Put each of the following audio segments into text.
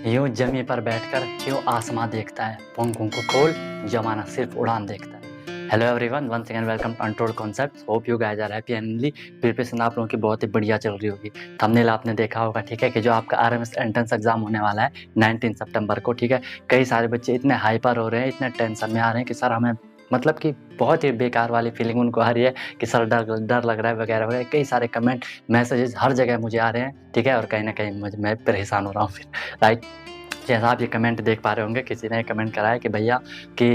यूं जमी पर बैठकर क्यों आसमां देखता है, पंखों को खोल जमाना सिर्फ उड़ान देखता है। Hello everyone, once again welcome to untold concepts. Hope you guys are happy and preparation आप लोगों की बहुत ही बढ़िया चल रही होगी। थंबनेल आपने देखा होगा, ठीक है, कि जो आपका आरएमएस एंट्रेंस एग्जाम होने वाला है 19 सितंबर को, ठीक है। कई सारे बच्चे इतने हाइपर हो रहे हैं, इतने टेंशन में आ रहे हैं कि सर हमें मतलब कि बहुत ही बेकार वाली फीलिंग उनको आ रही है कि सर डर लग रहा है वगैरह वगैरह। कई सारे कमेंट मैसेजेस हर जगह मुझे आ रहे हैं, ठीक है, और कहीं ना कहीं मैं परेशान हो रहा हूँ फिर, राइट। जैसा आप ये कमेंट देख पा रहे होंगे, किसी ने कमेंट करा है कि भैया कि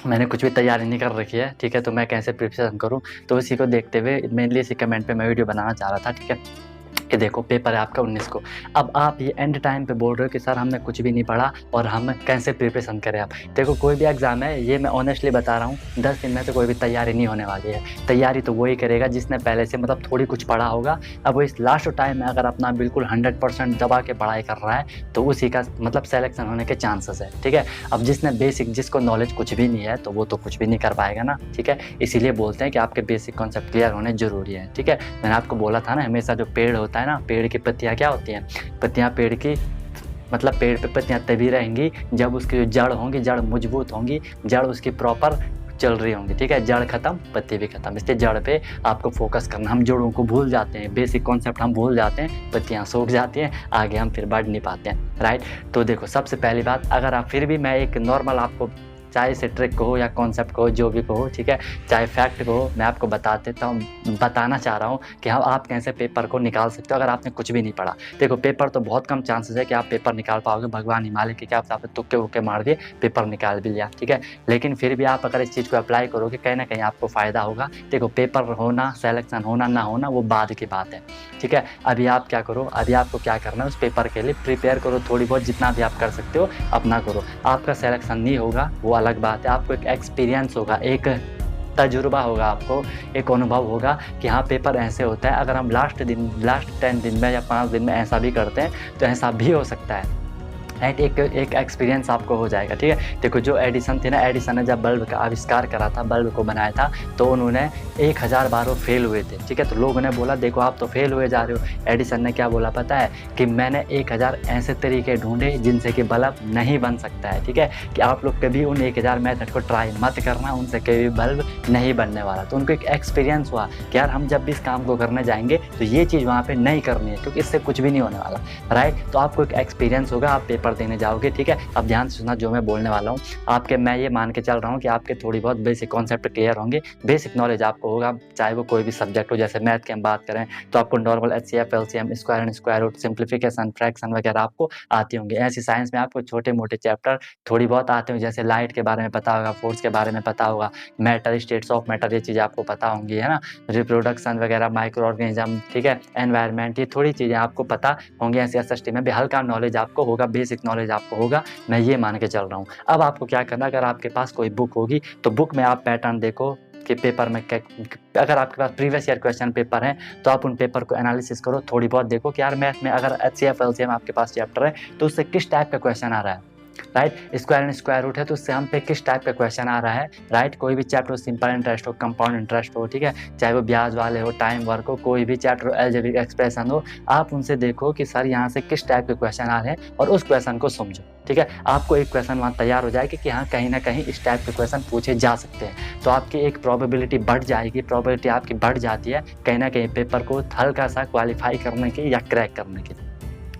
मैंने कुछ भी तैयारी नहीं कर रखी है, ठीक है, तो मैं कैसे प्रिपरेशन करूं। तो इसी को देखते हुए मेनली इसी कमेंट पे मैं वीडियो बनाना चाह रहा था, ठीक है, कि देखो पेपर है आपका 19 को। अब आप ये एंड टाइम पे बोल रहे हो कि सर हमने कुछ भी नहीं पढ़ा और हम कैसे प्रिपरेशन करें। आप देखो, कोई भी एग्जाम है, ये मैं ऑनेस्टली बता रहा हूँ, 10 दिन में तो कोई भी तैयारी नहीं होने वाली है। तैयारी तो वही करेगा जिसने पहले से मतलब थोड़ी कुछ पढ़ा होगा। अब वो इस लास्ट टाइम में अगर अपना बिल्कुल 100% दबा के पढ़ाई कर रहा है तो उसी का मतलब सेलेक्शन होने के चांसेस है, ठीक है। अब जिसने बेसिक, जिसको नॉलेज कुछ भी नहीं है, तो वो तो कुछ भी नहीं कर पाएगा ना, ठीक है। इसीलिए बोलते हैं कि आपके बेसिक कॉन्सेप्ट क्लियर होने जरूरी है, ठीक है। मैंने आपको बोला था ना, हमेशा जो पेड़ होता है ना, पेड़ की पत्तियां क्या होती हैं, पत्तियां पेड़ की मतलब पेड़ पे पत्तियां तभी रहेंगी जब उसकी जो जड़ होंगी, जड़ मजबूत होंगी, जड़ उसकी प्रॉपर चल रही होंगी, ठीक है। जड़ खत्म पत्ती भी खत्म, इसलिए जड़ पे आपको फोकस करना। हम जड़ों को भूल जाते हैं, बेसिक कॉन्सेप्ट हम भूल जाते हैं, पत्तियां सूख जाती हैं, आगे हम फिर बढ़ नहीं पाते हैं, राइट। तो देखो, सबसे पहली बात, अगर आप फिर भी मैं एक नॉर्मल आपको, चाहे इसे ट्रिक कहो या कॉन्सेप्ट कहो, जो भी कहो, ठीक है, चाहे फैक्ट कहो, मैं आपको बता देता हूँ, बताना चाह रहा हूँ कि हाँ आप कैसे पेपर को निकाल सकते हो अगर आपने कुछ भी नहीं पढ़ा। देखो, पेपर तो बहुत कम चांसेस है कि आप पेपर निकाल पाओगे, भगवान हिमालय के क्या आपने तुक्के वुक्के मार दिए, पेपर निकाल भी लिया, ठीक है। लेकिन फिर भी आप अगर इस चीज़ को अप्लाई करोगे, कहीं ना कहीं आपको फ़ायदा होगा। देखो, पेपर होना, सेलेक्शन होना ना होना वो बाद की बात है, ठीक है। अभी आप क्या करो, अभी आपको क्या करना है, उस पेपर के लिए प्रिपेयर करो, थोड़ी बहुत जितना भी आप कर सकते हो अपना करो। आपका सिलेक्शन नहीं होगा वो अलग बात है, आपको एक एक्सपीरियंस होगा, एक तजुर्बा होगा, आपको एक अनुभव होगा कि हाँ पेपर ऐसे होता है। अगर हम लास्ट 10 दिन में या 5 दिन में ऐसा भी करते हैं तो ऐसा भी हो सकता है, राइट। एक एक्सपीरियंस आपको हो जाएगा, ठीक है। देखो, जो एडिसन थे ना, एडिसन ने जब बल्ब का आविष्कार करा था, बल्ब को बनाया था, तो उन्होंने 1000 बार वो फेल हुए थे, ठीक है। तो लोगों ने बोला देखो आप तो फेल हुए जा रहे हो। एडिसन ने क्या बोला पता है, कि मैंने 1000 ऐसे तरीके ढूंढे जिनसे कि बल्ब नहीं बन सकता है, ठीक है। कि आप लोग कभी उन 1000 मेथड को ट्राई मत करना, उनसे कभी बल्ब नहीं बनने वाला। तो उनको एक एक्सपीरियंस हुआ कि यार हम जब भी इस काम को करने जाएंगे तो ये चीज़ वहाँ पे नहीं करनी है, क्योंकि इससे कुछ भी नहीं होने वाला, राइट। तो आपको एक एक्सपीरियंस होगा, आप पेपर देने जाओगे, ठीक है। अब ध्यान से सुनना जो मैं बोलने वाला हूँ आपके, मैं ये मान के चल रहा हूँ कि आपके थोड़ी बहुत बेसिक कॉन्सेप्ट क्लियर होंगे, बेसिक नॉलेज आपको होगा, चाहे वो कोई भी सब्जेक्ट हो। जैसे मैथ की हम बात करें तो आपको normal HCF, LCM, square and square root, simplification, fraction वगैरह आपको आती होंगी। ऐसी साइंस में आपको छोटे मोटे चैप्टर थोड़ी बहुत आते होंगे, जैसे लाइट के बारे में पता होगा, फोर्स के बारे में पता होगा, मैटर, स्टेट्स ऑफ मैटर, ये चीज़ें आपको पता होंगी, है ना। रिप्रोडक्शन वगैरह, माइक्रो ऑर्गेनिज्म, ठीक है, एनवायरनमेंट, ये थोड़ी चीज़ें आपको पता होंगी। ऐसे SST में भी हल्का नॉलेज आपको होगा, बेसिक नॉलेज आपको होगा, मैं ये मान के चल रहा हूँ। अब आपको क्या करना, अगर आपके पास कोई बुक होगी तो बुक में आप पैटर्न देखो कि पेपर में अगर आपके पास प्रीवियस ईयर क्वेश्चन पेपर है तो आप उन पेपर को एनालिसिस करो, थोड़ी बहुत देखो कि यार मैथ में अगर HCF, LCM आपके पास चैप्टर है तो उससे किस टाइप का क्वेश्चन आ रहा है, right. Square and square root है तो उससे हम पे किस टाइप का क्वेश्चन आ रहा है, राइट। कोई भी चैप्टर हो, सिंपल इंटरेस्ट हो, कंपाउंड इंटरेस्ट हो, ठीक है, चाहे वो ब्याज वाले हो, टाइम वर्क हो, कोई भी चैप्टर हो, अलजेब्रिक एक्सप्रेशन हो, आप उनसे देखो कि सर यहाँ से किस टाइप के क्वेश्चन आ रहे हैं और उस क्वेश्चन को समझो, ठीक है। आपको एक क्वेश्चन वहाँ तैयार हो जाएगी कि हाँ कहीं ना कहीं इस टाइप के क्वेश्चन पूछे जा सकते हैं, तो आपकी एक प्रोबेबिलिटी बढ़ जाएगी, प्रोबेबिलिटी आपकी बढ़ जाती है कहीं ना कहीं पेपर को हल्का सा क्वालिफाई करने की या क्रैक करने की।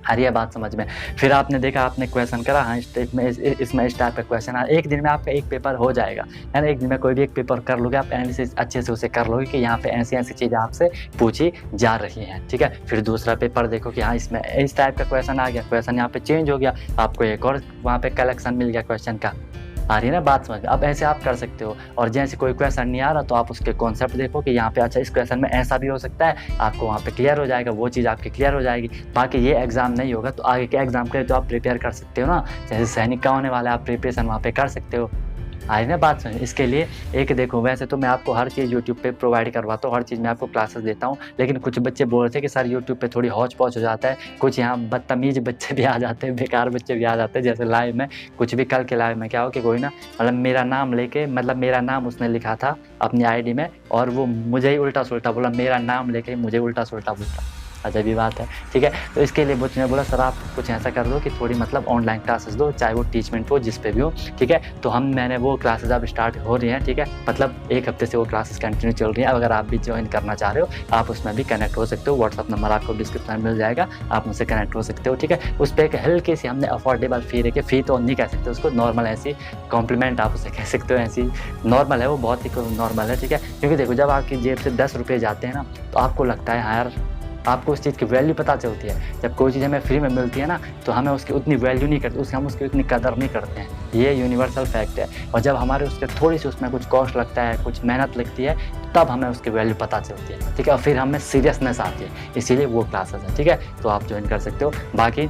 आ रही है बात समझ में। फिर आपने देखा, आपने क्वेश्चन करा, हाँ इसमें इस टाइप का क्वेश्चन आ, एक दिन में आपका एक पेपर हो जाएगा, है ना। एक दिन में कोई भी एक पेपर कर लोगे आप, एनालिसिस अच्छे से उसे कर लोगे कि यहाँ पे ऐसी ऐसी चीज़ें आपसे पूछी जा रही हैं, ठीक है। फिर दूसरा पेपर देखो कि हाँ इसमें इस टाइप का क्वेश्चन आ गया, क्वेश्चन यहाँ पे चेंज हो गया, आपको एक और वहाँ पे कलेक्शन मिल गया क्वेश्चन का। आ रही है ना बात समझ में। अब ऐसे आप कर सकते हो, और जैसे कोई क्वेश्चन नहीं आ रहा तो आप उसके कॉन्सेप्ट देखो कि यहाँ पे अच्छा इस क्वेश्चन में ऐसा भी हो सकता है, आपको वहाँ पे क्लियर हो जाएगा, वो चीज़ आपकी क्लियर हो जाएगी। बाकी ये एग्जाम नहीं होगा तो आगे के एग्जाम के लिए तो आप प्रिपेयर कर सकते हो ना, जैसे सैनिक का होने वाला है, आप प्रिपरेशन वहाँ पे कर सकते हो। आई ना बात समझ। इसके लिए एक देखो, वैसे तो मैं आपको हर चीज़ यूट्यूब पे प्रोवाइड करवाता हूँ, हर चीज़ में आपको क्लासेस देता हूँ, लेकिन कुछ बच्चे बोल रहे थे कि सर यूट्यूब पे थोड़ी हौच पौच हो जाता है, कुछ यहाँ बदतमीज़ बच्चे भी आ जाते हैं, बेकार बच्चे भी आ जाते हैं। जैसे लाइव में कुछ भी, कल के लाइव में क्या हो कि कोई ना मतलब मेरा नाम लेके, मतलब मेरा नाम उसने लिखा था अपनी ID में और वो मुझे ही उल्टा सुल्टा बोला, मेरा नाम लेके मुझे उल्टा सुल्टा बोला। अजब ही बात है, ठीक है। तो इसके लिए बच्चों ने बोला सर आप कुछ ऐसा कर दो कि थोड़ी मतलब ऑनलाइन क्लासेस दो, चाहे वो टीचमेंट हो जिस पे भी हो, ठीक है। तो मैंने वो क्लासेस अब स्टार्ट हो रही हैं, ठीक है, मतलब 1 हफ्ते से वो क्लासेस कंटिन्यू चल रही हैं। अगर आप भी ज्वाइन करना चाह रहे हो आप उसमें भी कनेक्ट हो सकते हो, व्हाट्सअप नंबर आपको डिस्क्रिप्शन में मिल जाएगा, आप मुझसे कनेक्ट हो सकते हो, ठीक है। उस पर एक हल्की सी हमने अफोर्डेबल फ़ी रखी, फ़ी तो नहीं कह सकते उसको, नॉर्मल ऐसी कॉम्प्लीमेंट आप उसे कह सकते हो, ऐसी नॉर्मल है वो, बहुत ही नॉर्मल है, ठीक है। क्योंकि देखो जब आपकी जेब से 10 रुपये जाते हैं ना तो आपको लगता है हाँ यार, आपको उस चीज़ की वैल्यू पता चलती है। जब कोई चीज़ हमें फ्री में मिलती है ना तो हमें उसकी उतनी वैल्यू नहीं करते, हम उसकी उतनी कदर नहीं करते हैं, ये यूनिवर्सल फैक्ट है। और जब हमारे उसके थोड़ी सी उसमें कुछ कॉस्ट लगता है, कुछ मेहनत लगती है, तब हमें उसकी वैल्यू पता चलती है, ठीक है। और फिर हमें सीरियसनेस आती है, इसीलिए वो क्लासेस है, ठीक है। तो आप ज्वाइन कर सकते हो। बाकी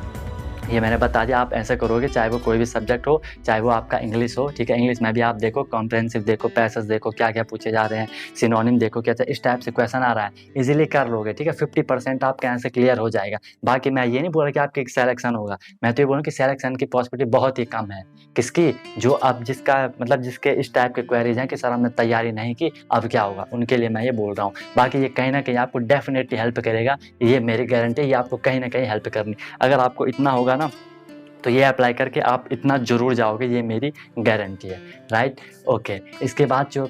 ये मैंने बता दिया, आप ऐसे करोगे चाहे वो कोई भी सब्जेक्ट हो, चाहे वो आपका इंग्लिश हो, ठीक है। इंग्लिश में भी आप देखो कॉम्प्रहेंसिव देखो, पैसेज देखो क्या क्या पूछे जा रहे हैं, सिनोनिम देखो क्या इस टाइप से क्वेश्चन आ रहा है, इजीली कर लोगे, ठीक है। 50% आपके यहाँ से क्लियर हो जाएगा। बाकी मैं ये नहीं बोल रहा कि आपकी सिलेक्शन होगा, मैं तो ये बोल रहा हूँ कि सिलेक्शन की पॉसिबिलिटी बहुत ही कम है। किसकी? जो अब जिसका मतलब जिसके इस टाइप के क्वेरीज हैं कि सर हमने तैयारी नहीं की अब क्या होगा, उनके लिए मैं ये बोल रहा हूँ। बाकी ये कहीं ना कहीं आपको डेफिनेटली हेल्प करेगा, ये मेरी गारंटी है, ये आपको कहीं ना कहीं हेल्प करनी। अगर आपको इतना होगा ना तो ये अप्लाई करके आप इतना ज़रूर जाओगे, ये मेरी गारंटी है, राइट। ओके, इसके बाद जो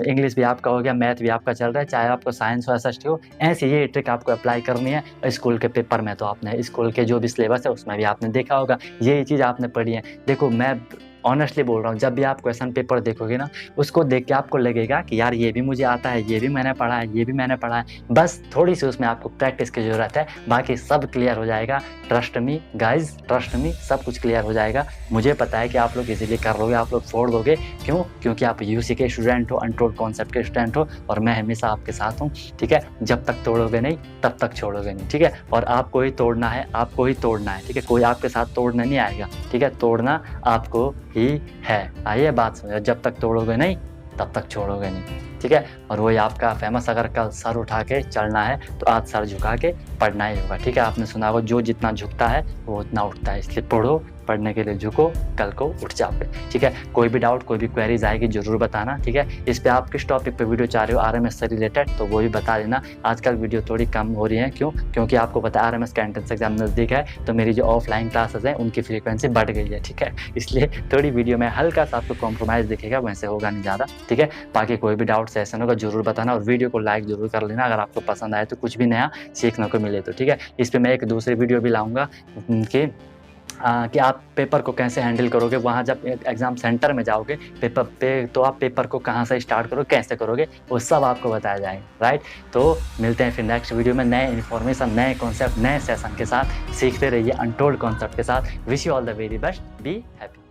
इंग्लिश भी आपका हो गया, मैथ भी आपका चल रहा है, चाहे आपको साइंस हो एसएसटी हो, ऐसी ये ट्रिक आपको अप्लाई करनी है। स्कूल के पेपर में तो आपने स्कूल के जो भी सिलेबस है उसमें भी आपने देखा होगा, ये चीज़ आपने पढ़ी है। देखो मैं ऑनेस्टली बोल रहा हूँ, जब भी आप क्वेश्चन पेपर देखोगे ना उसको देख के आपको लगेगा कि यार ये भी मुझे आता है, ये भी मैंने पढ़ा है, ये भी मैंने पढ़ा है, बस थोड़ी सी उसमें आपको प्रैक्टिस की ज़रूरत है, बाकी सब क्लियर हो जाएगा। Trust me guys, trust me, सब कुछ क्लियर हो जाएगा। मुझे पता है कि आप लोग इजीली कर लोगे, आप लोग फोड़ दोगे। क्यों? क्योंकि आप यूसी के स्टूडेंट हो, अनटोल्ड कॉन्सेप्ट के स्टूडेंट हो, और मैं हमेशा आपके साथ हूँ, ठीक है। जब तक तोड़ोगे नहीं तब तक छोड़ोगे नहीं, ठीक है। और आपको ही तोड़ना है, आपको ही तोड़ना है, ठीक है। कोई आपके साथ तोड़ने नहीं आएगा, ठीक है। तोड़ना आपको ही है, आइए बात समझो, जब तक तोड़ोगे नहीं तब तक छोड़ोगे नहीं, ठीक है। और वही आपका फेमस, अगर कल सर उठा के चलना है तो आज सर झुका के पढ़ना ही होगा, ठीक है। आपने सुना होगा जो जितना झुकता है वो उतना उठता है, इसलिए पढ़ो, पढ़ने के लिए झुको, कल को उठ जाओगे, ठीक है। कोई भी डाउट, कोई भी क्वेरीज आएगी जरूर बताना, ठीक है। इस पे आप किस टॉपिक पे वीडियो चाह रहे हो आरएमएस से रिलेटेड तो वो भी बता देना। आजकल वीडियो थोड़ी कम हो रही है, क्यों? क्योंकि आपको पता है आरएमएस का एंट्रेंस एग्जाम नज़दीक है, तो मेरी जो ऑफलाइन क्लासेस हैं उनकी फ्रीक्वेंसी बढ़ गई है, ठीक है। इसलिए थोड़ी वीडियो में हल्का सा आपको कॉम्प्रोमाइज़ दिखेगा, वैसे होगा नहीं ज़्यादा, ठीक है। बाकी कोई भी डाउट सेशन होगा जरूर बताना, और वीडियो को लाइक जरूर कर लेना अगर आपको पसंद आए तो, कुछ भी नया सीखने को मिले तो, ठीक है। इस पर मैं एक दूसरी वीडियो भी लाऊंगा कि आप पेपर को कैसे हैंडल करोगे, वहाँ जब एग्ज़ाम सेंटर में जाओगे पेपर पे, तो आप पेपर को कहाँ से स्टार्ट करोगे, कैसे करोगे, वो सब आपको बताया जाएगा, राइट। तो मिलते हैं फिर नेक्स्ट वीडियो में नए इन्फॉर्मेशन, नए कॉन्सेप्ट, नए सेशन के साथ। सीखते रहिए अनटोल्ड कॉन्सेप्ट के साथ। Wish you all the very best, be happy.